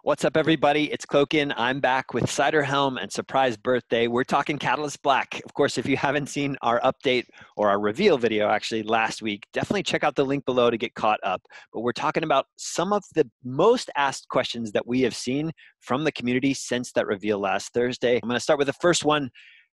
What's up, everybody? It's Cloaken. I'm back with Ciderhelm and Surprise Birthday. We're talking Catalyst Black. Of course, if you haven't seen our update or our reveal video actually last week, definitely check out the link below to get caught up. But we're talking about some of the most asked questions that we have seen from the community since that reveal last Thursday. I'm going to start with the first one.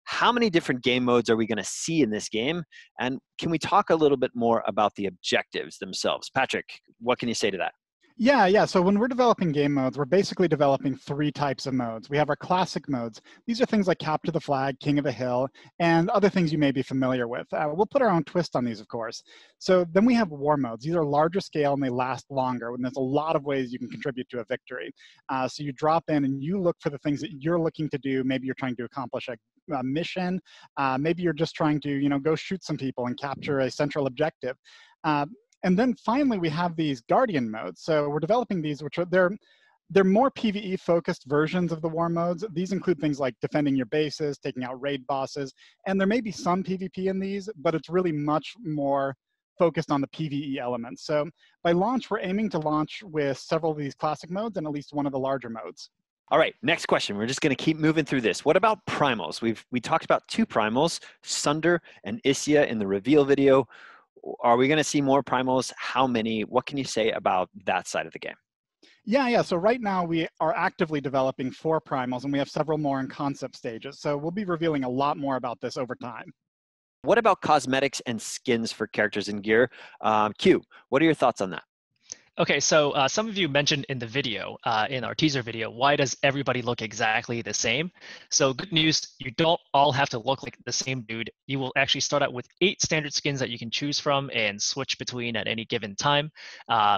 How many different game modes are we going to see in this game? And can we talk a little bit more about the objectives themselves? Patrick, what can you say to that? Yeah. So when we're developing game modes, we're basically developing three types of modes. We have our classic modes. These are things like Capture the Flag, King of the Hill, and other things you may be familiar with. We'll put our own twist on these, of course. So then we have war modes. These are larger scale and they last longer, and there's a lot of ways you can contribute to a victory. So you drop in and you look for the things that you're looking to do. Maybe you're trying to accomplish a mission. Maybe you're just trying to, go shoot some people and capture a central objective. And then finally, we have these Guardian modes. So we're developing these, which are they're more PvE focused versions of the war modes. These include things like defending your bases, taking out raid bosses, and there may be some PvP in these, but it's really much more focused on the PvE elements. So by launch, we're aiming to launch with several of these classic modes and at least one of the larger modes. All right, next question. We're just going to keep moving through this. What about Primals? We talked about two Primals, Sunder and Isia, in the reveal video. Are we going to see more Primals? How many? What can you say about that side of the game? Yeah. So right now we are actively developing 4 Primals, and we have several more in concept stages. So we'll be revealing a lot more about this over time. What about cosmetics and skins for characters and gear? Q, what are your thoughts on that? Okay, so some of you mentioned in the video, in our teaser video, why does everybody look exactly the same? So good news, you don't all have to look like the same dude. You will actually start out with 8 standard skins that you can choose from and switch between at any given time,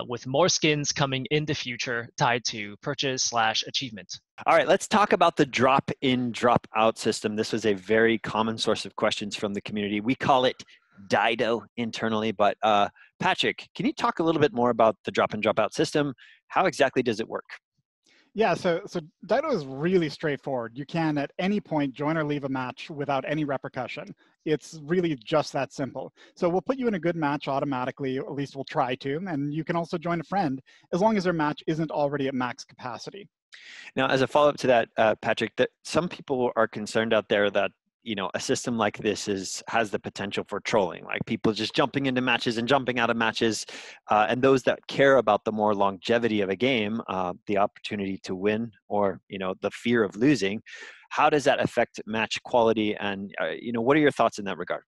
with more skins coming in the future tied to purchase/achievement. All right, let's talk about the drop-in, drop-out system. This was a very common source of questions from the community. We call it Dido internally, but Patrick, can you talk a little bit more about the drop-in, drop-out system? How exactly does it work? Yeah, so Dido is really straightforward. You can at any point join or leave a match without any repercussion. It's really just that simple. So we'll put you in a good match automatically, at least we'll try to, and you can also join a friend as long as their match isn't already at max capacity. Now, as a follow-up to that, Patrick, that some people are concerned out there that a system like this has the potential for trolling, like people just jumping into matches and jumping out of matches, and those that care about the more longevity of a game, the opportunity to win or the fear of losing. How does that affect match quality? And what are your thoughts in that regard?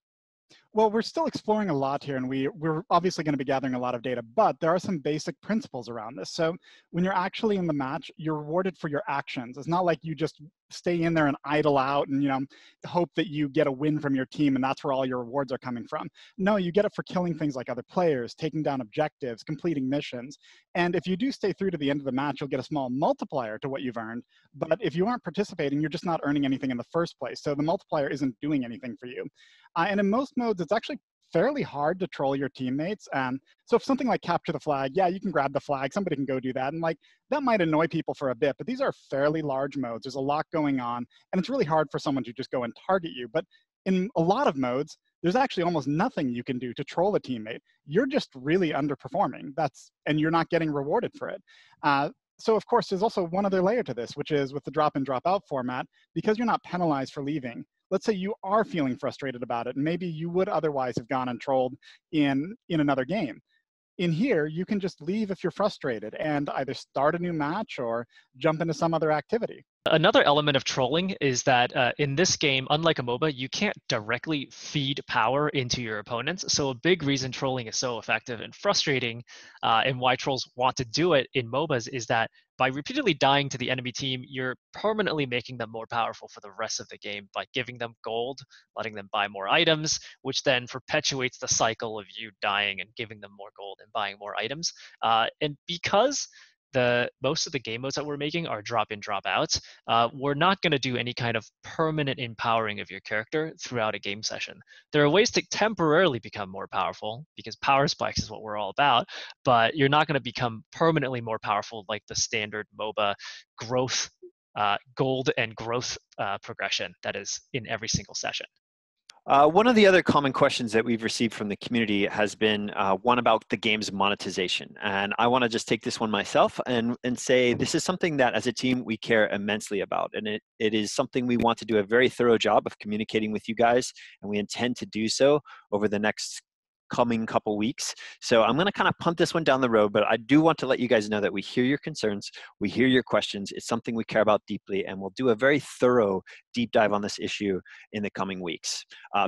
Well, we're still exploring a lot here, and we're obviously going to be gathering a lot of data, but there are some basic principles around this. So when you're actually in the match, you're rewarded for your actions. It's not like you just stay in there and idle out and hope that you get a win from your team and that's where all your rewards are coming from. No, you get it for killing things like other players, taking down objectives, completing missions. And if you do stay through to the end of the match, you'll get a small multiplier to what you've earned. But if you aren't participating, you're just not earning anything in the first place. So the multiplier isn't doing anything for you. And in most modes, it's actually fairly hard to troll your teammates. So if something like Capture the Flag, yeah, you can grab the flag, somebody can go do that. And that might annoy people for a bit, but these are fairly large modes. There's a lot going on, and it's really hard for someone to just go and target you. But in a lot of modes, there's actually almost nothing you can do to troll a teammate. You're just really underperforming. And you're not getting rewarded for it. So of course, there's also one other layer to this, which is with the drop-in, drop-out format, because you're not penalized for leaving. Let's say you are feeling frustrated about it, and maybe you would otherwise have gone and trolled in another game. In here, you can just leave if you're frustrated and either start a new match or jump into some other activity. Another element of trolling is that in this game, unlike a MOBA, you can't directly feed power into your opponents. So a big reason trolling is so effective and frustrating, and why trolls want to do it in MOBAs, is that by repeatedly dying to the enemy team, you're permanently making them more powerful for the rest of the game by giving them gold, letting them buy more items, which then perpetuates the cycle of you dying and giving them more gold and buying more items. And because most of the game modes that we're making are drop in, drop out, we're not going to do any kind of permanent empowering of your character throughout a game session. There are ways to temporarily become more powerful, because power spikes is what we're all about, but you're not going to become permanently more powerful like the standard MOBA growth, gold and growth progression that is in every single session. One of the other common questions that we've received from the community has been one about the game's monetization. And I want to just take this one myself and say this is something that as a team we care immensely about. And it is something we want to do a very thorough job of communicating with you guys. And we intend to do so over the next coming couple weeks. So I'm going to kind of punt this one down the road, but I do want to let you guys know that we hear your concerns, we hear your questions. It's something we care about deeply, and we'll do a very thorough deep dive on this issue in the coming weeks.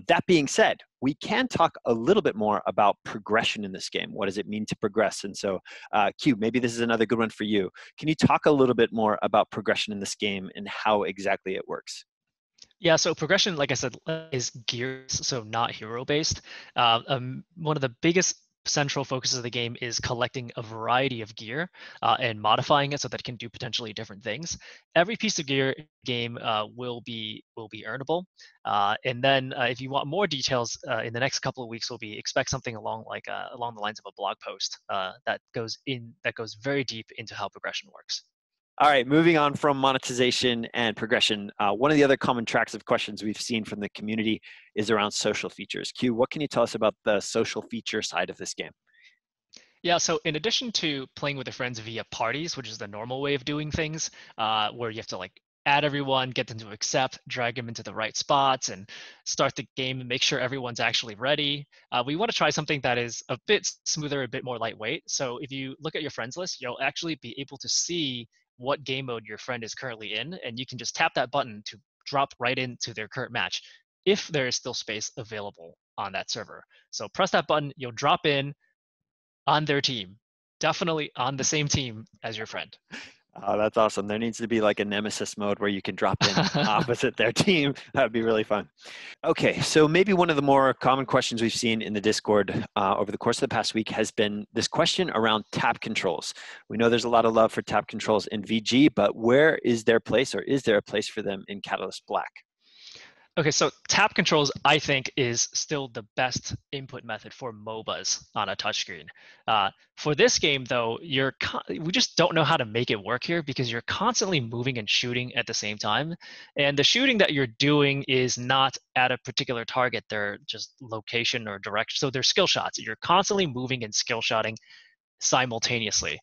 That being said, we can talk a little bit more about progression in this game. What does it mean to progress? And so, Q, maybe this is another good one for you. Can you talk a little bit more about progression in this game and how exactly it works? Yeah, so progression, like I said, is gears, so not hero-based. One of the biggest central focuses of the game is collecting a variety of gear and modifying it so that it can do potentially different things. Every piece of gear in the game will be earnable, and then if you want more details in the next couple of weeks, we'll be expect something along along the lines of a blog post that goes very deep into how progression works. All right, moving on from monetization and progression, one of the other common tracks of questions we've seen from the community is around social features. Q, what can you tell us about the social feature side of this game? Yeah, so in addition to playing with your friends via parties, which is the normal way of doing things, where you have to like add everyone, get them to accept, drag them into the right spots, and start the game and make sure everyone's actually ready. We want to try something that is a bit smoother, a bit more lightweight. So if you look at your friends list, you'll actually be able to see what game mode your friend is currently in, and you can just tap that button to drop right into their current match if there is still space available on that server. So press that button, you'll drop in on their team, definitely on the same team as your friend. Oh, that's awesome. There needs to be like a nemesis mode where you can drop in opposite their team. That would be really fun. Okay, so maybe one of the more common questions we've seen in the Discord over the course of the past week has been this question around tap controls. We know there's a lot of love for tap controls in VG, but where is their place, or is there a place for them in Catalyst Black? Okay, so tap controls, I think, is still the best input method for MOBAs on a touchscreen. For this game, though, we just don't know how to make it work here because you're constantly moving and shooting at the same time. And the shooting that you're doing is not at a particular target. They're just location or direction. So they're skill shots. You're constantly moving and skill shotting simultaneously.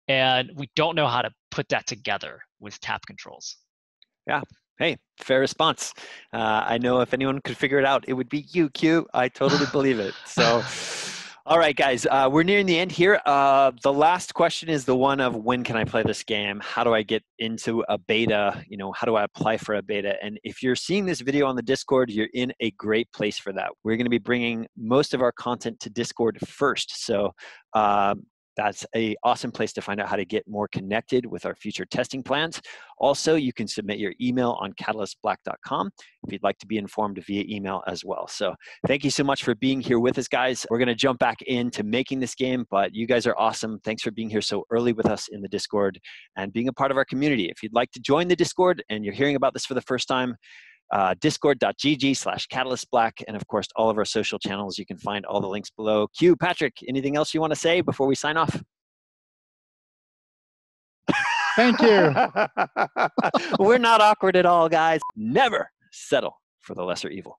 And we don't know how to put that together with tap controls. Yeah. Hey, fair response. I know if anyone could figure it out, it would be you, Q. I totally believe it. So, all right, guys, we're nearing the end here. The last question is the one of when can I play this game? How do I get into a beta? You know, how do I apply for a beta? And if you're seeing this video on the Discord, you're in a great place for that. We're going to be bringing most of our content to Discord first. So, that's an awesome place to find out how to get more connected with our future testing plans. Also, you can submit your email on catalystblack.com if you'd like to be informed via email as well. So thank you so much for being here with us, guys. We're going to jump back into making this game, but you guys are awesome. Thanks for being here so early with us in the Discord and being a part of our community. If you'd like to join the Discord and you're hearing about this for the first time, discord.gg/catalystblack, and of course all of our social channels. You can find all the links below. Q, Patrick, anything else you want to say before we sign off? Thank you. We're not awkward at all, guys. Never settle for the lesser evil.